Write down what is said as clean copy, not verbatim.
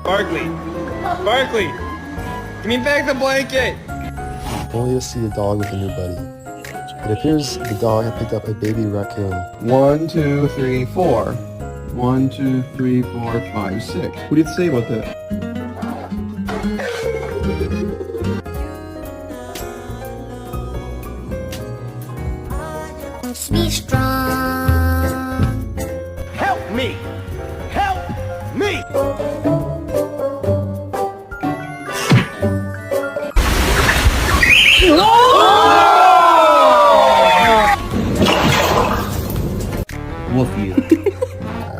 Barkley. Barkley. Give me back the blanket. Only to see a dog with a new buddy. It appears the dog had picked up a baby raccoon. 1, 2, 3, 4. 1, 2, 3, 4, 5, 6. What do you have to say about that? Be strong. Help me. Help me.